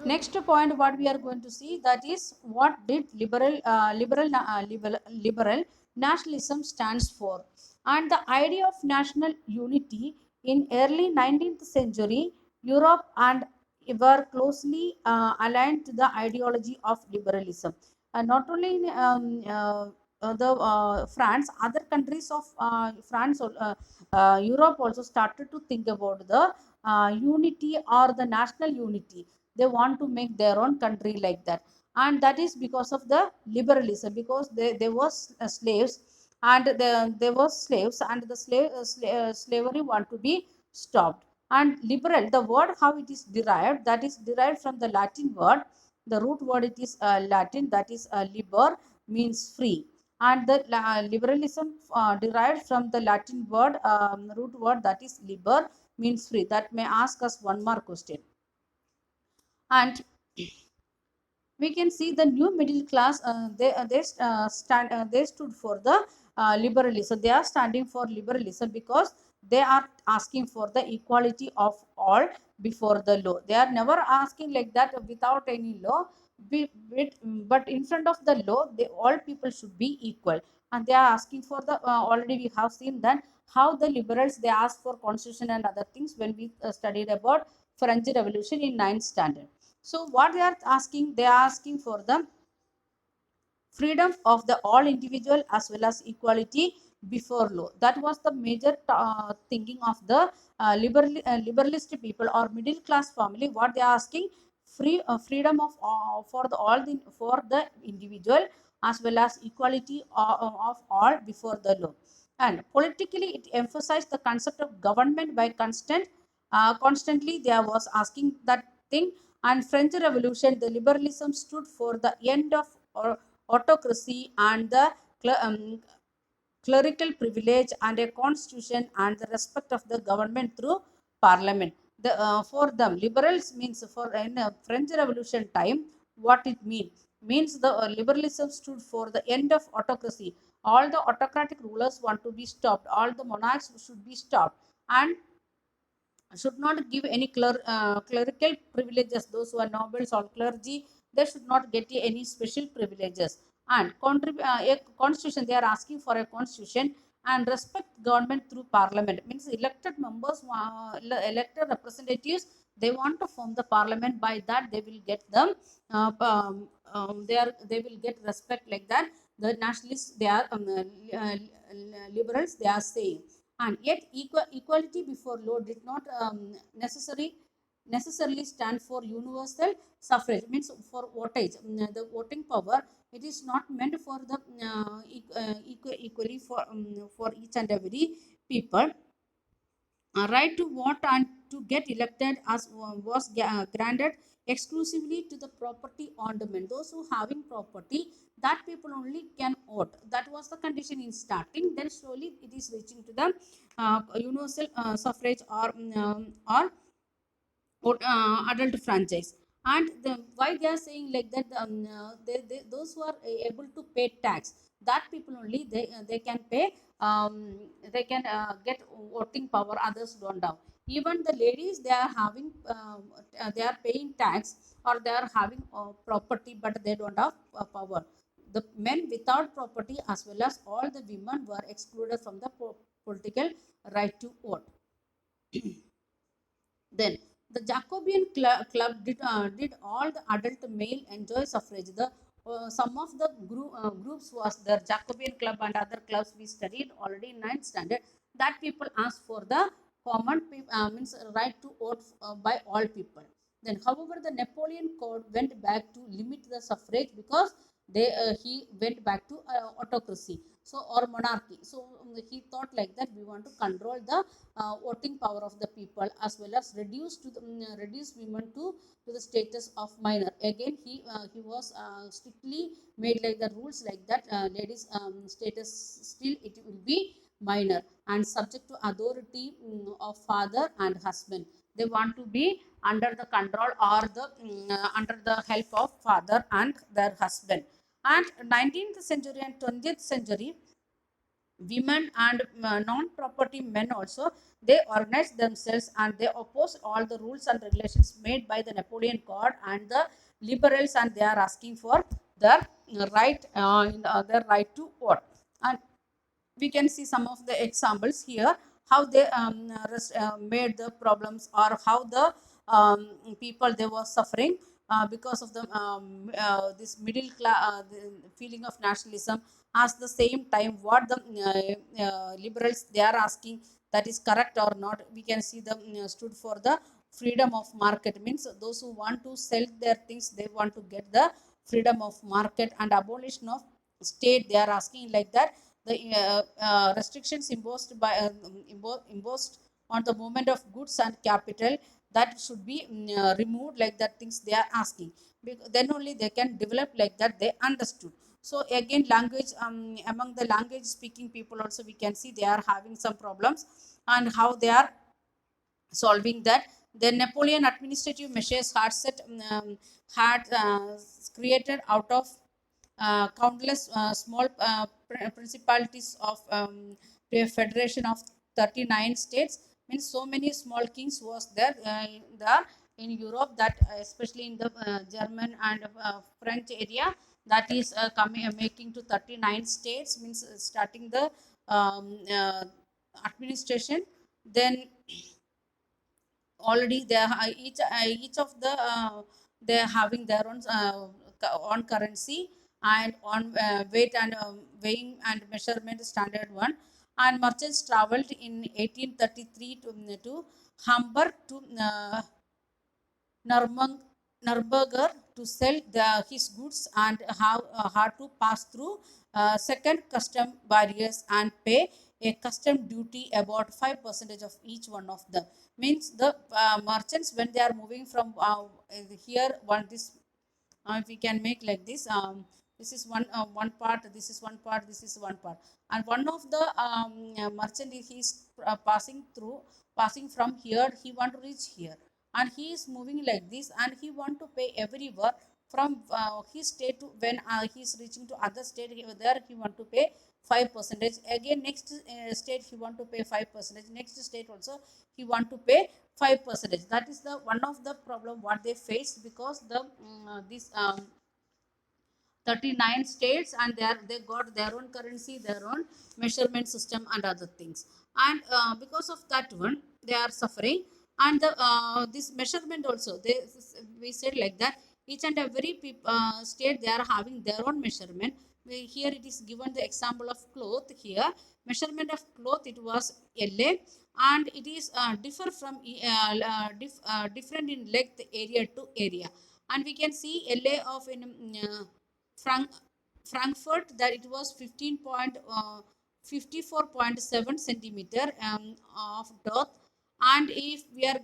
Next point, what we are going to see, that is what did liberal nationalism stands for, and the idea of national unity in early 19th century Europe and were closely aligned to the ideology of liberalism. Not only in the France, other countries of France, Europe also started to think about the unity or the national unity. They want to make their own country like that, and that is because of the liberalism, because there was slaves, and there was slaves, and the slavery want to be stopped. And liberal, the word how it is derived, that is derived from the Latin word. The root word, it is Latin, that is liber, means free. And the liberalism derived from the Latin word, root word, that is liber, means free. That may ask us one more question. And we can see the new middle class, they stood for the liberalism. They are standing for liberalism because they are asking for the equality of all before the law. They are never asking like that without any law. But in front of the law, they all people should be equal. And they are asking for the already we have seen that how the liberals they ask for constitution and other things when we studied about French Revolution in ninth standard. So what they are asking for the freedom of the all individual as well as equality before law. That was the major thinking of the liberalist people or middle class family. What they are asking, freedom of for the individual as well as equality of all before the law. And politically, it emphasized the concept of government by constantly there was asking that thing. And French Revolution, the liberalism stood for the end of autocracy and the clerical privilege and a constitution and the respect of the government through parliament. For them, liberals means for in French Revolution time, what it means the liberalism stood for the end of autocracy. All the autocratic rulers want to be stopped. All the monarchs should be stopped, and should not give any clerical privileges. Those who are nobles or clergy, they should not get any special privileges. And a constitution, they are asking for a constitution and respect government through parliament. Means elected members, elected representatives, they want to form the parliament. By that, they will get them. They will get respect like that. The nationalists, they are liberals, they are saying. And yet equality before law did not necessarily stand for universal suffrage, means for votage. The voting power, it is not meant for the equally for each and every people. Right to vote and to get elected as was granted exclusively to the property owned men. Those who having property, that people only can vote. That was the condition in starting. Then slowly it is reaching to the universal suffrage or adult franchise. And why they are saying like that, those who are able to pay tax, that people only they can pay, they can get voting power, others don't have. Even the ladies, they are having they are paying tax, or they are having property, but they don't have power. The men without property as well as all the women were excluded from the political right to vote. Then the Jacobean club did all the adult male enjoy suffrage. The some of the groups was the Jacobean club and other clubs we studied already in ninth standard. That people asked for the common means right to vote by all people. Then, however, the Napoleon Code went back to limit the suffrage because he went back to autocracy, so or monarchy. So he thought like that we want to control the voting power of the people, as well as reduce women to the status of minor. Again, he was strictly made like the rules like that. Ladies status still it will be minor and subject to authority of father and husband. They want to be under the control or the under the help of father and their husband. And 19th century and 20th century, women and non-property men also, they organized themselves and they opposed all the rules and regulations made by the Napoleon court and the liberals, and they are asking for their their right to vote. And we can see some of the examples here, how they made the problems, or how the people they were suffering because of the this middle class the feeling of nationalism. At the same time, what the liberals they are asking, that is correct or not. We can see them stood for the freedom of market, means those who want to sell their things, they want to get the freedom of market and abolition of state, they are asking like that. The restrictions imposed on the movement of goods and capital, that should be removed, like that things they are asking. Then only they can develop, like that they understood. So again, language, among the language speaking people also, we can see they are having some problems, and how they are solving that. The Napoleon administrative measures had created out of countless small principalities of a federation of 39 states, means so many small kings was there in Europe, that especially in the German and French area, that is coming making to 39 states, means starting the administration. Then already they are each of the they're having their own currency, and on weight and weighing and measurement standard one. And merchants traveled in 1833 to Hamburg to Nurmung, Nuremberg to sell his goods, and have had to pass through second custom barriers and pay a custom duty about 5% of each one of them. Means the merchants, when they are moving from here, one this we can make like this. This is one part, this is one part, this is one part, and one of the merchant, he is passing from here, he want to reach here, and he is moving like this, and he want to pay everywhere from his state to, when he is reaching to other state, there he want to pay 5%. Again, next state he want to pay 5%, next state also he want to pay 5%. That is the one of the problem what they faced, because the this 39 states, and they got their own currency, their own measurement system and other things. And because of that one, they are suffering. And the this measurement also, we said like that, each and every state, they are having their own measurement. Here it is given the example of cloth. Here measurement of cloth, it was LA, and it is differ from different in length, area to area. And we can see LA of in Frank, Frankfurt, that it was 54.7 centimeter of depth. And if we are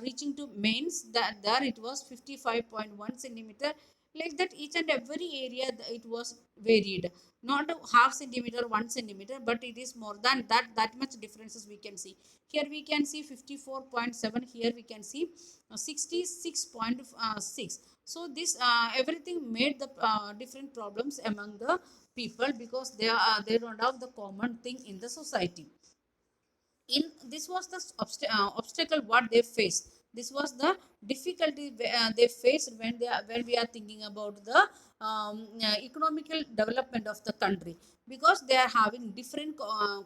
reaching to mains, that there it was 55.1 centimeter. Like that, each and every area it was varied, not a half centimeter, 1 centimeter, but it is more than that, that much differences we can see. Here we can see 54.7, here we can see 66.6. So this everything made the different problems among the people, because they don't have the common thing in the society. In this was the obstacle what they faced. This was the difficulty they faced when when we are thinking about the economical development of the country, because they are having different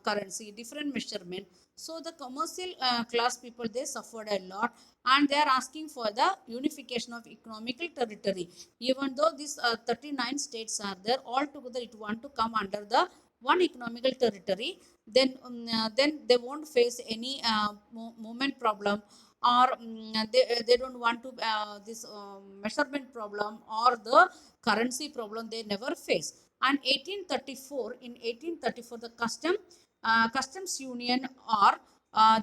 currency, different measurement. So the commercial class people, they suffered a lot, and they are asking for the unification of economical territory. Even though these 39 states are there, all together it want to come under the one economical territory. Then they won't face any movement problem, or they don't want to this measurement problem or the currency problem, they never face. And 1834, in 1834, the customs union, or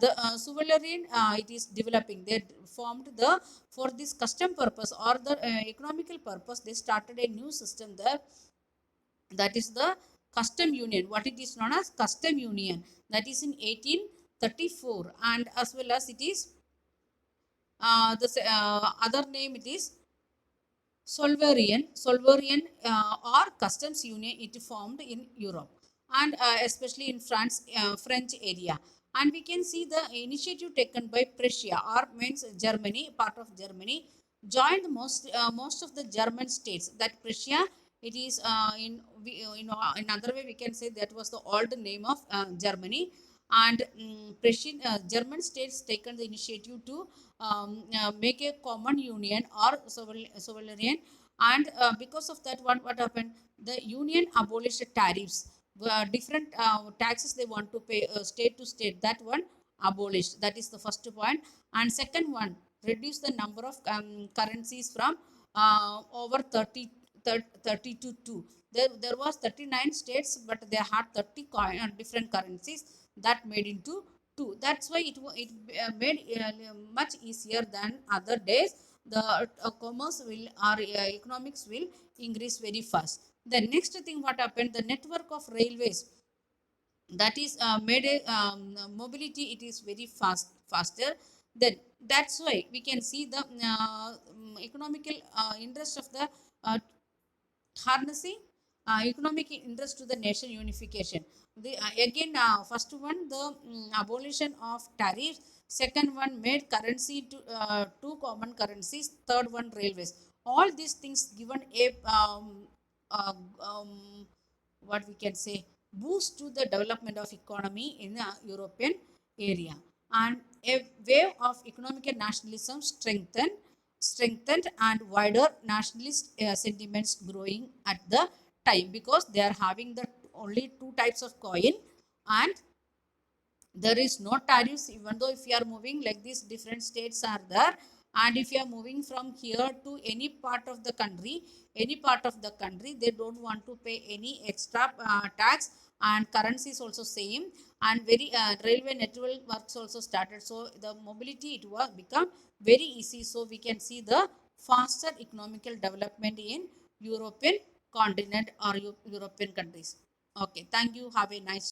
the sovereign, it is developing, they formed the, for this custom purpose or the economical purpose, they started a new system there, that is the custom union, what it is known as custom union, that is in 1834. And as well as it is the other name, it is Solverian or customs union, it formed in Europe. and especially in France, French area. And we can see the initiative taken by Prussia, or means Germany, part of Germany, joined most of the German states. That Prussia, it is in another way we can say that was the old name of Germany. And Prussian German states taken the initiative to make a common union or sovereign. And because of that one, what happened, the union abolished tariffs, different taxes they want to pay state to state, that one abolished. That is the first point. And second one, reduce the number of currencies from over 30 to 2. There was 39 states, but they had 30 different currencies that made into 2. That's why it made much easier than other days. The commerce will, or economics will increase very fast. The next thing what happened, the network of railways, that is made a mobility, it is very faster. Then that's why we can see the economical interest of the uh, harnessing economic interest to the nation unification. Again, first one, the abolition of tariffs. Second one, made currency to two common currencies. Third one, railways. All these things given a uh, um, what we can say, boost to the development of economy in the European area. And a wave of economic nationalism strengthened and wider nationalist sentiments growing at the time, because they are having the only two types of coin. And there is no tariffs, even though if you are moving like this, different states are there. And if you are moving from here to any part of the country, they don't want to pay any extra tax. And currency is also same. And very railway network works also started, so the mobility, it was become very easy. So we can see the faster economical development in European continent or European countries. Okay, thank you, have a nice